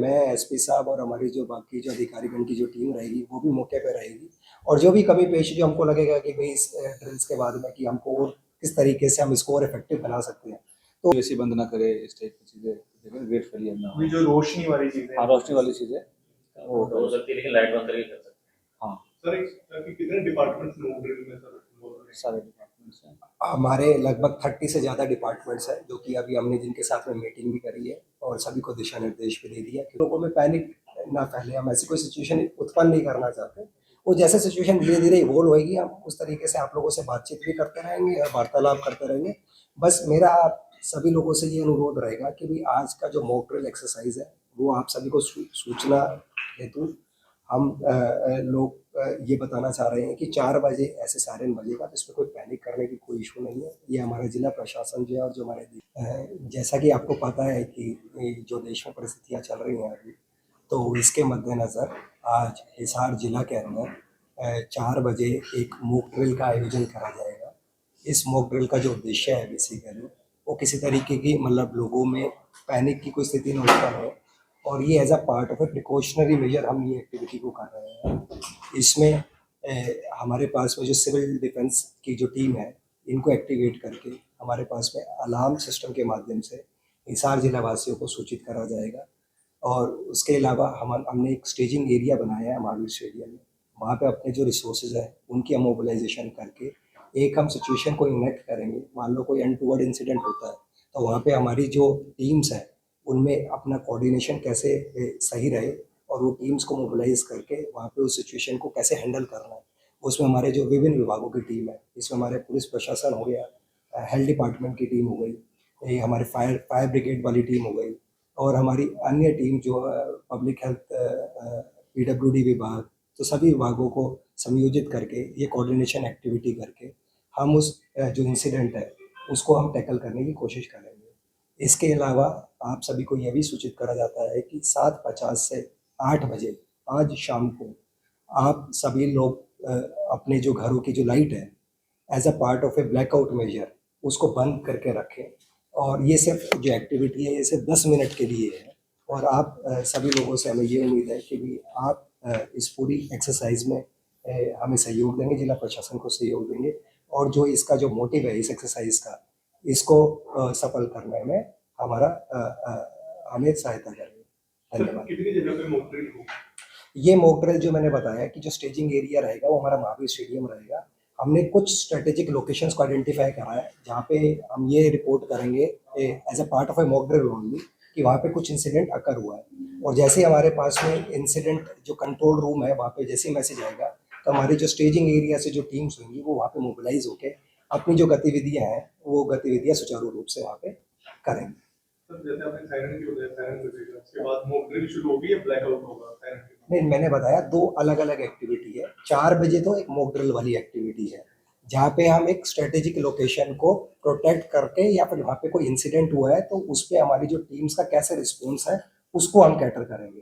मैं, एसपी साहब और हमारी जो बाकी जो अधिकारीगण की जो टीम रहेगी वो भी मौके पे रहेगी, और जो भी कमी पेशी जो हमको लगेगा कि भाई इस ड्रिल्स के बाद में कि हमको और किस तरीके से हम इसको और इफेक्टिव बना सकते हैं, तो ऐसी बंद ना करे इस टाइप की चीज़ें वेट फेलियर ना हो। जो रोशनी वाली चीजें, हाँ, रोशनी वाली चीज़ें वो हो सकती है, लेकिन लाइट बंद करके कर सकते हैं। हाँ, सर कितने डिपार्टमेंट्स मॉक ड्रिल में सर involved हैं? सारे डिपार्टमेंट्स हैं। हमारे लगभग 30 से ज़्यादा डिपार्टमेंट्स हैं, जो कि अभी हमने जिनके साथ में मीटिंग भी करी है और सभी को दिशा निर्देश भी दे दिया कि लोगों में पैनिक ना फैले। हम ऐसी कोई सिचुएशन उत्पन्न नहीं करना चाहते। वो जैसे सिचुएशन धीरे धीरे इवोल्व होएगी, हम उस तरीके से आप लोगों से बातचीत भी करते रहेंगे और वार्तालाप करते रहेंगे। बस मेरा आप सभी लोगों से ये अनुरोध रहेगा कि भाई आज का जो मॉक ड्रिल एक्सरसाइज है वो आप सभी को सूचना हेतु हम लोग ये बताना चाह रहे हैं कि 4 बजे ऐसे सायरन बजेगा, तो इसमें कोई पैनिक करने की कोई इशू नहीं है। ये हमारा जिला प्रशासन जो है और जो हमारे जैसा कि आपको पता है कि जो देश में परिस्थितियाँ चल रही हैं अभी, तो इसके मद्देनज़र आज हिसार जिला के अंदर 4 बजे एक मॉक ड्रिल का आयोजन करा जाएगा। इस मॉक ड्रिल का जो उद्देश्य है बेसिकली वो किसी तरीके की मतलब लोगों में पैनिक की कोई स्थिति न उत्पन्न हो, और ये as a part of a precautionary measure हम ये एक्टिविटी को कर रहे हैं। इसमें हमारे पास में जो सिविल डिफेंस की जो टीम है इनको एक्टिवेट करके हमारे पास में अलार्म सिस्टम के माध्यम से हिसार जिला वासियों को सूचित करा जाएगा। और उसके अलावा हमने एक स्टेजिंग एरिया बनाया है महावीर स्टेडियम में, वहाँ पे अपने जो रिसोर्सेज है उनकी हम मोबिलाइजेशन करके एक हम सिचुएशन को इनेक्ट करेंगे। मान लो कोई अनटूवर्ड इंसिडेंट होता है तो वहाँ पे हमारी जो टीम्स है उनमें अपना कोऑर्डिनेशन कैसे सही रहे और वो टीम्स को मोबिलाइज करके वहाँ पे उस सिचुएशन को कैसे हैंडल करना है। उसमें हमारे जो विभिन्न विभागों की टीम है, इसमें हमारे पुलिस प्रशासन हो गया, हेल्थ डिपार्टमेंट की टीम हो गई, ये हमारे फायर ब्रिगेड वाली टीम हो गई, और हमारी अन्य टीम जो पब्लिक हेल्थ पीडब्ल्यूडी विभाग, तो सभी विभागों को संयोजित करके ये कोऑर्डिनेशन एक्टिविटी करके हम उस जो इंसिडेंट है उसको हम टैकल करने की कोशिश करेंगे। इसके अलावा आप सभी को यह भी सूचित करा जाता है कि 7:50 से 8 बजे आज शाम को आप सभी लोग अपने जो घरों की जो लाइट है as a part of a blackout measure उसको बंद करके रखें। और ये सिर्फ जो एक्टिविटी है ये सिर्फ 10 मिनट के लिए है, और आप सभी लोगों से हमें ये उम्मीद है कि भी आप इस पूरी एक्सरसाइज में हमें सहयोग देंगे, जिला प्रशासन को सहयोग देंगे, और जो इसका जो मोटिव है इस एक्सरसाइज का, इसको सफल करने में हमारा हमें सहायता करेंगे। धन्यवाद। कितनी जगह पे मॉक ड्रिल होगा? ये मॉक ड्रिल जो मैंने बताया कि जो स्टेजिंग एरिया रहेगा वो हमारा महावीर स्टेडियम रहेगा। हमने कुछ स्ट्रेटेजिक लोकेशंस को आइडेंटिफाई करा है जहाँ पे हम ये रिपोर्ट करेंगे as a part of a mock drill only कि वहाँ पे कुछ इंसिडेंट अकर हुआ है, और जैसे ही हमारे पास में इंसिडेंट जो कंट्रोल रूम है वहाँ पे जैसे ही मैसेज आएगा तो हमारी जो स्टेजिंग एरिया से जो टीम्स होंगी वो वहाँ पे मोबिलाइज होकर अपनी जो गतिविधियाँ हैं वो गतिविधियाँ सुचारू रूप से वहाँ पे करेंगे। सर जैसे आपने सायरन की बताया, सायरन बजेगा उसके बाद मॉक ड्रिल शुरू होगी या ब्लैकआउट होगा सायरन के बाद? नहीं, मैंने बताया 2 अलग अलग एक्टिविटी है। 4 बजे तो एक मॉक ड्रिल वाली एक्टिविटी है जहाँ पे हम एक स्ट्रेटेजिक लोकेशन को प्रोटेक्ट करके या फिर वहाँ पे कोई इंसिडेंट हुआ है तो उस पर हमारी जो टीम्स का कैसे रिस्पॉन्स है उसको हम कैटर करेंगे।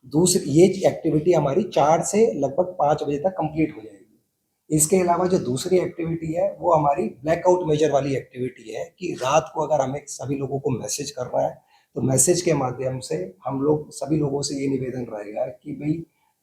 दूसरी ये एक्टिविटी हमारी 4 से लगभग 5 बजे तक कंप्लीट हो जाएगी। इसके अलावा जो दूसरी एक्टिविटी है वो हमारी ब्लैकआउट मेजर वाली एक्टिविटी है कि रात को अगर हमें सभी लोगों को मैसेज करना है तो मैसेज के माध्यम से हम लोग सभी लोगों से ये निवेदन रहेगा कि भाई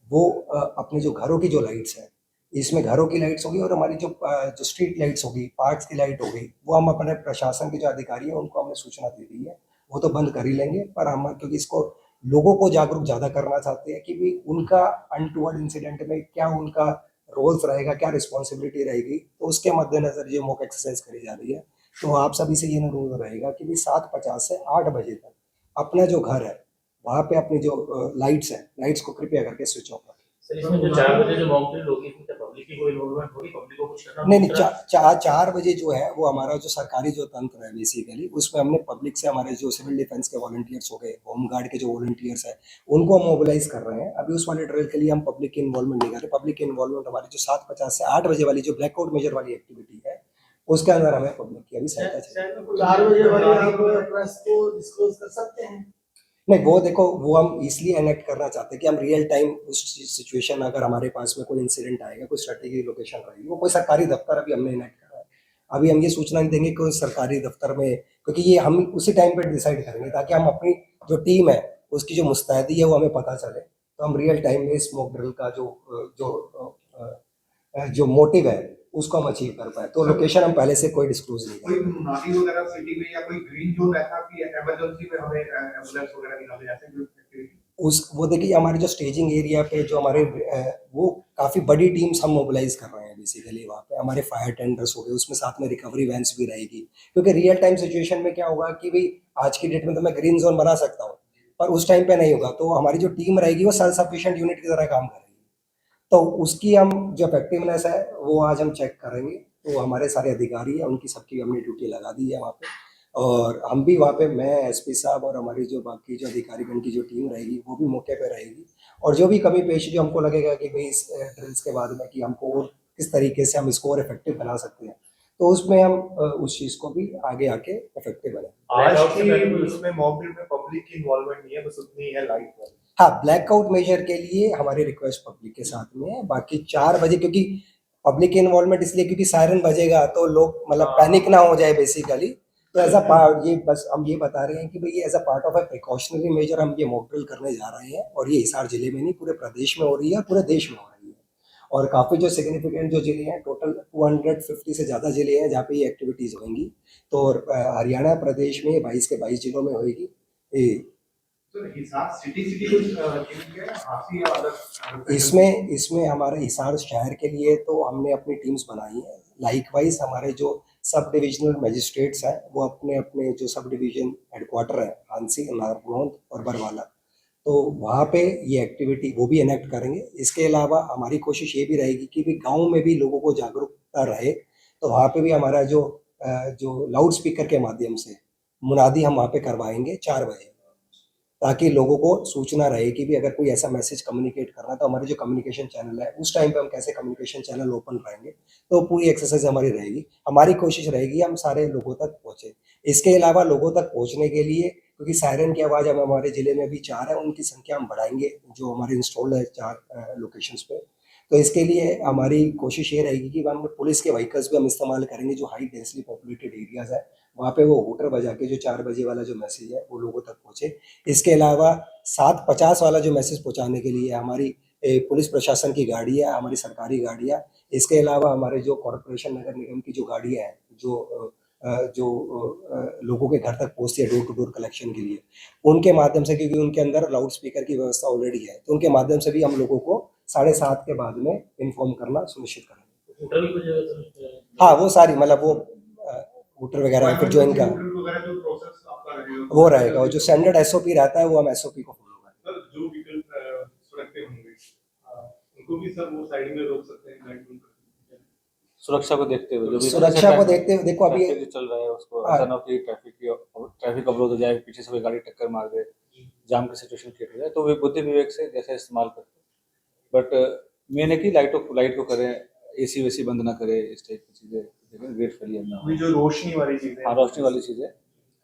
वो अपने जो घरों की जो लाइट्स हैं, इसमें घरों की लाइट्स होगी और हमारी जो स्ट्रीट लाइट्स होगी, पार्क्स की लाइट होगी, वो हम अपने प्रशासन के जो अधिकारी हैं उनको हमने सूचना दे दी है, वो तो बंद कर ही लेंगे। पर हम क्योंकि इसको लोगों को जागरूक ज़्यादा करना चाहते हैं कि भाई उनका अनटूवर्ड इंसिडेंट में क्या उनका रोल्स रहेगा, क्या रिस्पॉन्सिबिलिटी रहेगी, तो उसके मद्देनज़र ये मॉक एक्सरसाइज करी जा रही है। तो आप सभी से ये अनुरोध रहेगा कि भाई 7:50 से 8 बजे तक अपना जो घर है वहाँ पे अपनी जो लाइट्स हैं, लाइट्स को कृपया करके स्विच ऑफ रखें। सर इसमें जो 4 बजे जो मॉक ड्रिल होगी इसमें क्या पब्लिक की कोई इन्वॉल्वमेंट होगी? पब्लिक को कुछ करना नहीं नहीं, 4 बजे जो है वो हमारा जो सरकारी जो तंत्र है बेसिकली उसमें हमने पब्लिक से हमारे जो सिविल डिफेंस के वॉलंटियर्स हो गए, होम गार्ड के जो वॉलंटियर्स हैं उनको हम मोबिलाइज कर रहे हैं। अभी उस वाले ड्रिल के लिए हम पब्लिक की इन्वॉल्वमेंट नहीं कर रहे। पब्लिक की इन्वॉल्वमेंट हमारी जो 7:50 से 8 बजे वाली जो ब्लैकआउट मेजर वाली एक्टिविटी है उसके अंदर हमें पब्लिक की अभी सहायता चाहिए। 4 बजे वाली आप प्रेस को डिस्क्लोज कर सकते हैं? नहीं, वो देखो वो हम इसलिए एनेक्ट करना चाहते हैं कि हम रियल टाइम उस सिचुएशन अगर हमारे पास में कोई इंसिडेंट आएगा, कोई स्ट्रेटेजिक लोकेशन रहेगी, वो कोई सरकारी दफ्तर अभी हमने एनेक्ट करा है। अभी हम ये सूचना नहीं देंगे कि सरकारी दफ्तर में, क्योंकि ये हम उसी टाइम पे डिसाइड करेंगे ताकि हम अपनी जो टीम है उसकी जो मुस्तैदी है वो हमें पता चले, तो हम रियल टाइम में स्मोक ड्रिल का जो मोटिव है उसको हम अचीव कर पाए। तो लोकेशन हम पहले से कोई डिस्क्लोज नहीं कोई करते। नाली वगैरह सिटी में या कोई ग्रीन जोन ऐसा कि इमरजेंसी में हमें एम्बुलेंस वगैरह निकाले जाते हैं जो एक्टिविटी उस वो देखिए हमारे जो स्टेजिंग एरिया पे जो हमारे वो काफ़ी बड़ी टीम्स हम मोबिलाइज कर रहे हैं बेसिकली वहाँ पे। हमारे फायर टेंडर्स हो गए, उसमें साथ में रिकवरी वैन्स भी रहेगी, क्योंकि रियल टाइम सिचुएशन में क्या होगा कि भाई आज की डेट में तो मैं ग्रीन जोन बना सकता हूँ, पर उस टाइम पे नहीं होगा। तो हमारी जो टीम रहेगी वो सेल्फ सफिशिएंट यूनिट की तरह काम करेगी। तो उसकी हम जो इफेक्टिवनेस है वो आज हम चेक करेंगे। तो हमारे सारे अधिकारी हैं, उनकी सबकी हमने ड्यूटी लगा दी है वहाँ पे, और हम भी वहाँ पे, मैं एसपी साहब और हमारी जो बाकी जो अधिकारीगण की जो टीम रहेगी वो भी मौके पे रहेगी। और जो भी कमी पेशी जो हमको लगेगा कि भाई इस ड्रिल्स के बाद में कि हमको और किस तरीके से हम इसको और इफेक्टिव बना सकते हैं, तो उसमें हम उस चीज़ को भी आगे आके इफेक्टिव बनाएं। आज की इसमें मॉक ड्रिल में पब्लिक की इन्वॉल्वमेंट नहीं है, बस उतनी है लाइट वाली। हाँ, ब्लैकआउट मेजर के लिए हमारी रिक्वेस्ट पब्लिक के साथ में है। बाकी 4 बजे, क्योंकि पब्लिक इन्वॉल्वमेंट इसलिए क्योंकि सायरन बजेगा तो लोग मतलब पैनिक ना हो जाए बेसिकली। तो एज अ पार्ट ये बस हम ये बता रहे हैं कि भाई ये as a part of a precautionary measure हम ये मॉक ड्रिल करने जा रहे हैं, और ये हिसार जिले में नहीं पूरे प्रदेश में हो रही है, पूरे देश में हो रही है। और काफ़ी जो सिग्निफिकेंट जो जिले हैं, टोटल 250 से ज़्यादा जिले हैं जहाँ पे ये एक्टिविटीज़ होंगी। तो हरियाणा प्रदेश में 22 के 22 जिलों में होगी ये। तो हिसार सिटी कुछ चेंज किया है हासी या अलग इसमें हमारे हिसार शहर के लिए तो हमने अपनी टीम्स बनाई है। लाइकवाइज हमारे जो सब डिविजनल मजिस्ट्रेट्स हैं वो अपने अपने जो सब डिवीजन हेडक्वार्टर है हांसी, नारनौंद और बरवाला, तो वहाँ पे ये एक्टिविटी वो भी इनेक्ट करेंगे। इसके अलावा हमारी कोशिश ये भी रहेगी कि भी गांव में भी लोगों को जागरूकता रहे, तो वहाँ पे भी हमारा जो लाउड स्पीकर के माध्यम से मुनादी हम वहाँ पे करवाएंगे 4 बजे, ताकि लोगों को सूचना रहे कि भी अगर कोई ऐसा मैसेज कम्युनिकेट करना है तो हमारे जो कम्युनिकेशन चैनल है उस टाइम पे हम कैसे कम्युनिकेशन चैनल ओपन पाएंगे। तो पूरी एक्सरसाइज हमारी रहेगी। हमारी कोशिश रहेगी हम सारे लोगों तक पहुँचे। इसके अलावा लोगों तक पहुँचने के लिए, क्योंकि सायरन की आवाज़ अब हमारे ज़िले में अभी 4 है, उनकी संख्या हम बढ़ाएंगे जो हमारे इंस्टॉल्ड है 4 लोकेशंस पे। तो इसके लिए हमारी कोशिश ये रहेगी कि हम पुलिस के व्हीकल्स भी हम इस्तेमाल करेंगे जो हाई डेंसली पॉपुलेटेड एरियाज़ है, वहाँ पे वो हूटर बजा के जो 4 बजे वाला जो मैसेज है वो लोगों तक पहुँचे। इसके अलावा 7:50 वाला जो मैसेज पहुँचाने के लिए हमारी पुलिस प्रशासन की गाड़ी है, हमारी सरकारी गाड़ियाँ। इसके अलावा हमारे जो कॉरपोरेशन नगर निगम की जो गाड़ियाँ हैं जो लोगों के घर तक पहुँचती है डोर टू डोर कलेक्शन के लिए, उनके माध्यम से, क्योंकि उनके अंदर लाउड स्पीकर की व्यवस्था ऑलरेडी है, तो उनके माध्यम से भी हम लोगों को 7:30 के बाद में इन्फॉर्म करना सुनिश्चित करेंगे। होटल भी कुछ जगह हाँ, वो सारी मतलब वो हूटर वगैरह फिर जो इनका वगैरह जो प्रोसेस आपका रहेगा वो रहेगा, और जो स्टैंडर्ड एसओपी रहता है वो हम एसओपी को फॉलो करेंगे। सर जो व्हीकल सड़क पे होंगे उनको भी सर वो साइड में रोक सकते हैं गाइड उनको। सुरक्षा को देखते हुए जो भी सुरक्षा को देखते हुए देखो अभी ट्रैफिक जो चल रहा है उसको हाँ। ऐसा ना हो कि ट्रैफिक अवरोध हो जाए, पीछे से कोई गाड़ी टक्कर मार दे, जाम की सिचुएशन क्रिएट हो जाए, तो वे बुद्धि विवेक से जैसे इस्तेमाल करते। बट मेन है कि लाइट को करें, एसी वेसी बंद ना करें, इस टाइप की चीज़ें देखें, वेट फेलियर ना हो। अभी जो रोशनी वाली चीजें हाँ, रोशनी वाली चीज़ें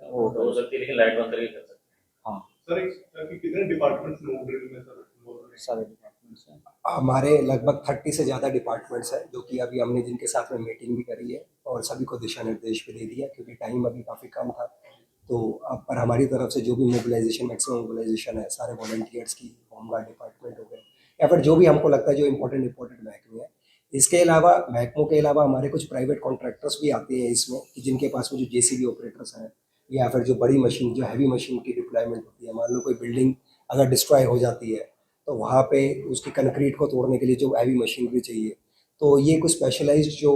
वो हो सकती है, लेकिन लाइट बंद करके कर सकते हैं। हाँ, सर एक कितने डिपार्टमेंट्स मॉक ड्रिल में सर involved हैं? सारे डिपार्टमेंट्स हैं। हमारे लगभग 30 से ज़्यादा डिपार्टमेंट्स हैं जो कि अभी हमने जिनके साथ में मीटिंग भी करी है और सभी को दिशा निर्देश भी दे दिया, क्योंकि टाइम अभी काफ़ी कम था। तो अब पर हमारी तरफ से जो भी मोबिलाइजेशन, मैक्सिमम मोबिलाइजेशन है सारे वॉलंटियर्स की, होमगार्ड डिपार्टमेंट हो गए या फिर जो भी हमको लगता है जो इंपॉर्टेंट महकमे है। इसके अलावा महकमों के अलावा हमारे कुछ प्राइवेट कॉन्ट्रैक्टर्स भी आते हैं इसमें, कि जिनके पास में जो जेसीबी ऑपरेटर्स हैं या फिर जो बड़ी मशीन, जो हैवी मशीन की डिप्लॉयमेंट होती है। मान लो कोई बिल्डिंग अगर डिस्ट्रॉय हो जाती है तो वहाँ पे उसकी कंक्रीट को तोड़ने के लिए जो हैवी मशीनरी चाहिए, तो ये कुछ स्पेशलाइज्ड जो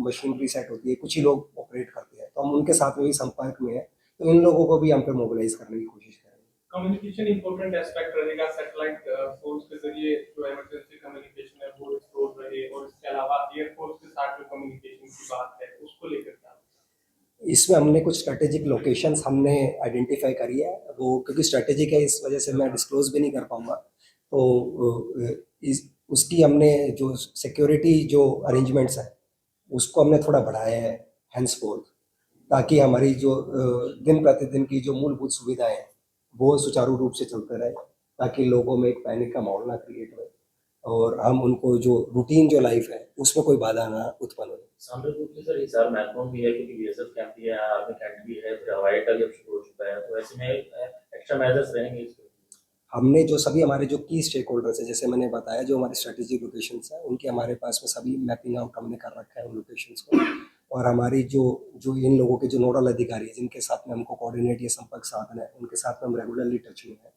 मशीनरी सेट होती है, कुछ ही लोग ऑपरेट करते हैं, तो हम उनके साथ में भी संपर्क में है। तो इन लोगों को भी हम पे मोबिलाइज करने की कोशिश करेंगे। कम्युनिकेशन इंपॉर्टेंट एस्पेक्ट रहेगा, सैटेलाइट फोर्स के जरिए जो इमरजेंसी कम्युनिकेशन है वो एक्सप्लोर रहे, और इसके अलावा एयरफोर्स के साथ जो कम्युनिकेशन की बात है उसको लेकर क्या? इसमें हमने कुछ स्ट्रेटेजिक लोकेशंस हमने आइडेंटिफाई करी है, वो क्योंकि स्ट्रेटेजिक है इस वजह से मैं डिस्क्लोज भी नहीं कर पाऊँगा। तो उसकी हमने जो सिक्योरिटी जो अरेंजमेंट्स हैं उसको हमने थोड़ा बढ़ाया है हैंसफोर्थ, ताकि हमारी जो दिन प्रतिदिन की जो मूलभूत सुविधाएं हैं वो सुचारू रूप से चलते रहे, ताकि लोगों में एक पैनिक का माहौल ना क्रिएट हो और हम उनको जो रूटीन जो लाइफ है उसमें कोई बाधा ना उत्पन्न हो। सामरिक रूप से सर हिसार महत्वपूर्ण भी है, क्योंकि बीएसएफ कैंप भी है, आर्मी कैंप भी है, फिर हवाई अड्डा भी अब शुरू हो चुका है, तो ऐसे में एक्स्ट्रा मेजर्स रहेंगे इसके। हमने जो सभी हमारे जो की स्टेक होल्डर्स है, जैसे मैंने बताया, जो हमारे स्ट्रेटेजिक लोकेशंस हैं उनके हमारे पास में सभी मैपिंग आउट हमने कर रखा है उन लोकेशंस को। और हमारी जो जो इन लोगों के जो नोडल अधिकारी हैं जिनके साथ में हमको कोऑर्डिनेट या संपर्क साधना है, उनके साथ में हम रेगुलरली टच में हैं।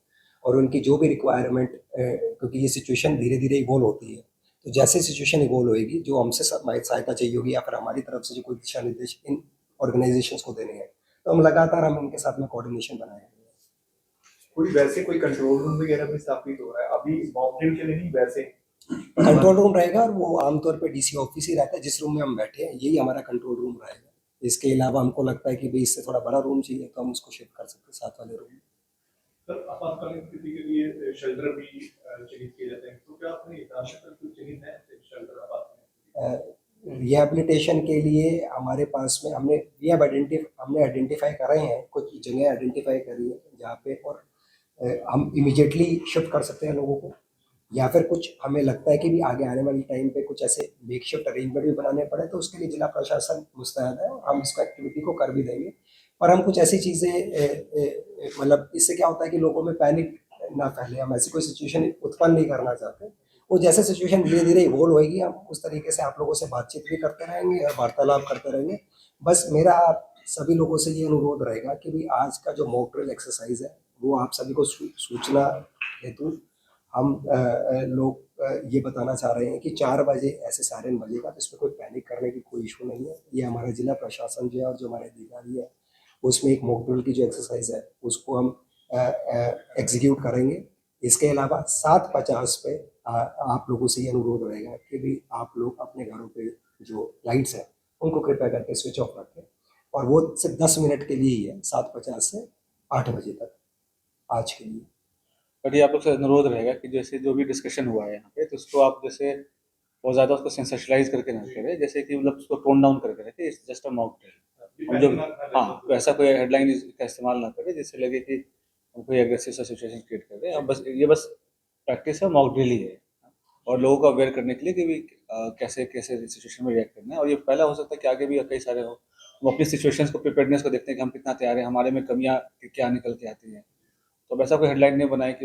और उनकी जो भी रिक्वायरमेंट, क्योंकि ये सिचुएशन धीरे धीरे इवॉल्व होती है, तो जैसे सिचुएशन इवॉल्व होएगी, जो हमसे सहायता चाहिए होगी या फिर हमारी तरफ से जो कोई दिशा निर्देश इन ऑर्गेनाइजेशंस को देने हैं, तो हम लगातार हम इनके साथ में कोऑर्डिनेशन बनाएंगे। कोई वैसे कोई कंट्रोल रूम वगैरह भी स्थापित हो रहा है अभी माउंटेन के लिए नहीं, वैसे कंट्रोल रूम रहेगा और वो आमतौर पे डीसी ऑफिस ही रहता है, जिस रूम में हम बैठे हैं यही हमारा कंट्रोल रूम रहेगा। इसके अलावा हमको लगता है कि भाई इससे थोड़ा बड़ा रूम चाहिए तो हम उसको शिफ्ट कर सकते हैं साथ वाले रूम में। सर आपातकालीन स्थिति के लिए शेल्टर भी चिन्हित किए जाते हैं, तो क्या अपने हिसाब से कुछ चिन्हित है शेल्टर आपातकालीन? रिहेबिलिटेशन के लिए हमारे पास में हमने आइडेंटिफाई कर रहे हैं, कुछ जगह आइडेंटिफाई करी है जहाँ पे, और हम इमिडिएटली शिफ्ट कर सकते हैं लोगों को, या फिर कुछ हमें लगता है कि भी आगे आने वाले टाइम पे कुछ ऐसे मेकशिफ्ट अरेंजमेंट भी बनाने पड़े तो उसके लिए जिला प्रशासन मुस्तैद है और हम इसको एक्टिविटी को कर भी देंगे। पर हम कुछ ऐसी चीज़ें, मतलब इससे क्या होता है कि लोगों में पैनिक ना फैले, हम ऐसी कोई सिचुएशन उत्पन्न नहीं करना चाहते। वो जैसे सिचुएशन धीरे धीरे इवॉल्व होएगी हम उस तरीके से आप लोगों से बातचीत भी करते रहेंगे और वार्तालाप करते रहेंगे। बस मेरा आप सभी लोगों से ये अनुरोध रहेगा कि भी आज का जो मॉक ड्रिल एक्सरसाइज है वो आप सभी को सूचना हेतु हम ये बताना चाह रहे हैं कि 4 बजे ऐसे सायरन बजेगा, तो इसमें कोई पैनिक करने की कोई इशू नहीं है। ये हमारा जिला प्रशासन जो है और जो हमारे अधिकारी है उसमें एक मॉक ड्रिल की जो एक्सरसाइज है उसको हम एग्जीक्यूट करेंगे। इसके अलावा 7:50 पे आप लोगों से ये अनुरोध रहेगा कि भी आप लोग अपने घरों पे जो लाइट्स हैं उनको कृपया करके स्विच ऑफ रखें, और वो सिर्फ 10 मिनट के लिए ही है, 7:50 से 8 बजे तक आज के लिए। बट ये आप लोग से अनुरोध रहेगा कि जैसे जो भी डिस्कशन हुआ है यहाँ पे, तो उसको आप जैसे बहुत ज़्यादा उसको सेंसेशनलाइज करके ना करें, जैसे कि मतलब उसको टोन डाउन करके रखें, it's just a mock drill. हम जो हाँ, तो ऐसा कोई हेडलाइन का इस्तेमाल ना करें जिससे लगे कि हम कोई एग्रेसिव सा सिचुएशन क्रिएट कर रहे हैं। अब बस ये बस प्रैक्टिस है, मॉक ड्रिल ही है, और लोगों को अवेयर करने के लिए कि भी कैसे कैसे सिचुएशन में रिएक्ट करना है। और ये पहला हो सकता है कि आगे भी कई सारे हो, हम अपनी सिचुएशंस को, प्रिपेयरनेस को देखते हैं कि हम कितना तैयार हैं, हमारे में कमियाँ क्या निकल के आती हैं। तो अब ऐसा कोई हेडलाइन नहीं बनाए कि